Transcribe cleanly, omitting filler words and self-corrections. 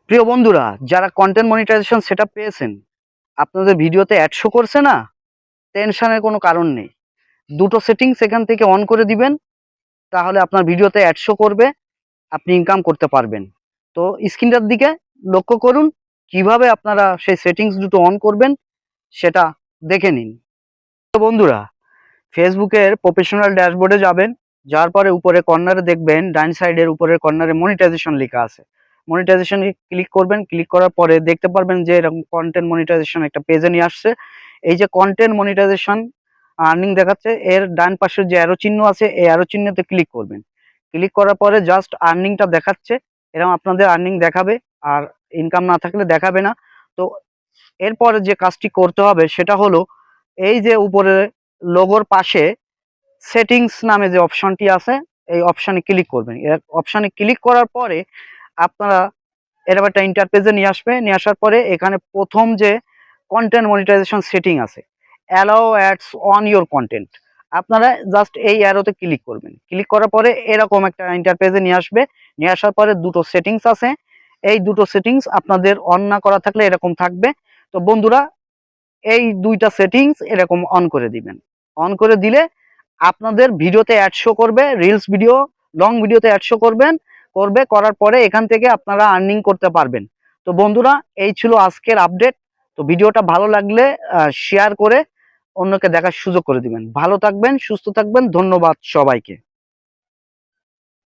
প্রিয় বন্ধুরা, যারা কন্টেন্ট মনিটাইজেশন সেটআপ পেয়েছেন, আপনাদের ভিডিওতে অ্যাড শো করছে না? টেনশনের কোনো কারণ নেই। দুটো সেটিংস এখান থেকে অন করে দিবেন, তাহলে আপনার ভিডিওতে অ্যাড শো করবে, আপনি ইনকাম করতে পারবেন। তো স্ক্রিনটার দিকে লক্ষ্য করুন, কিভাবে আপনারা সেই সেটিংস দুটো অন করবেন সেটা দেখে নিন। তো বন্ধুরা, ফেসবুকের প্রফেশনাল ড্যাশবোর্ডে যাবেন, যাওয়ার পরে উপরে কর্নারে দেখবেন ডান সাইডের উপরের কর্নারে মনিটাইজেশন লেখা আছে। মনিটাইজেশনে ক্লিক করবেন, ক্লিক করার পরে দেখতে পারবেন যে এরকম কন্টেন্ট মনিটাইজেশন একটা পেজে নিয়ে আসছে। এই যে কন্টেন্ট মনিটাইজেশন আর্নিং দেখাচ্ছে, এর ডান পাশে যে অ্যারো চিহ্ন আছে এই অ্যারো চিহ্নতে ক্লিক করবেন। ক্লিক করার পরে জাস্ট আর্নিংটা দেখাচ্ছে, এরকম আপনাদের আর্নিং দেখাবে, আর ইনকাম না থাকলে দেখাবে না। তো এরপরে যে কাজটি করতে হবে সেটা হলো, এই যে উপরে লোগোর পাশে সেটিংস নামে যে অপশনটি আছে এই অপশনে ক্লিক করবেন। এর অপশনে ক্লিক করার পরে আপনারা এরকম একটা ইন্টারপেজে নিয়ে আসবে। নিয়ে আসার পরে এখানে প্রথম যে কন্টেন্ট মনিটাইজেশন সেটিং আছে, allow ads on your content, আপনারা জাস্ট এই অ্যারোতে ক্লিক করবেন। ক্লিক করার পরে এরকম একটা ইন্টারপেজে নিয়ে আসবে। নিয়ে আসার পরে দুটো সেটিংস আছে, এই দুটো সেটিংস আপনাদের অন না করা থাকলে এরকম থাকবে। তো বন্ধুরা, এই দুইটা সেটিংস এরকম অন করে দিবেন। অন করে দিলে আপনাদের ভিডিওতে অ্যাড শো করবে, রিলস ভিডিও, লং ভিডিওতে অ্যাড শো করার পরে এখান থেকে আপনারা আর্নিং করতে পারবেন। তো বন্ধুরা, এই ছিল আজকের আপডেট। তো ভিডিওটা ভালো লাগলে শেয়ার করে অন্যকে দেখার সুযোগ করে দিবেন। ভালো থাকবেন, সুস্থ থাকবেন, ধন্যবাদ সবাইকে।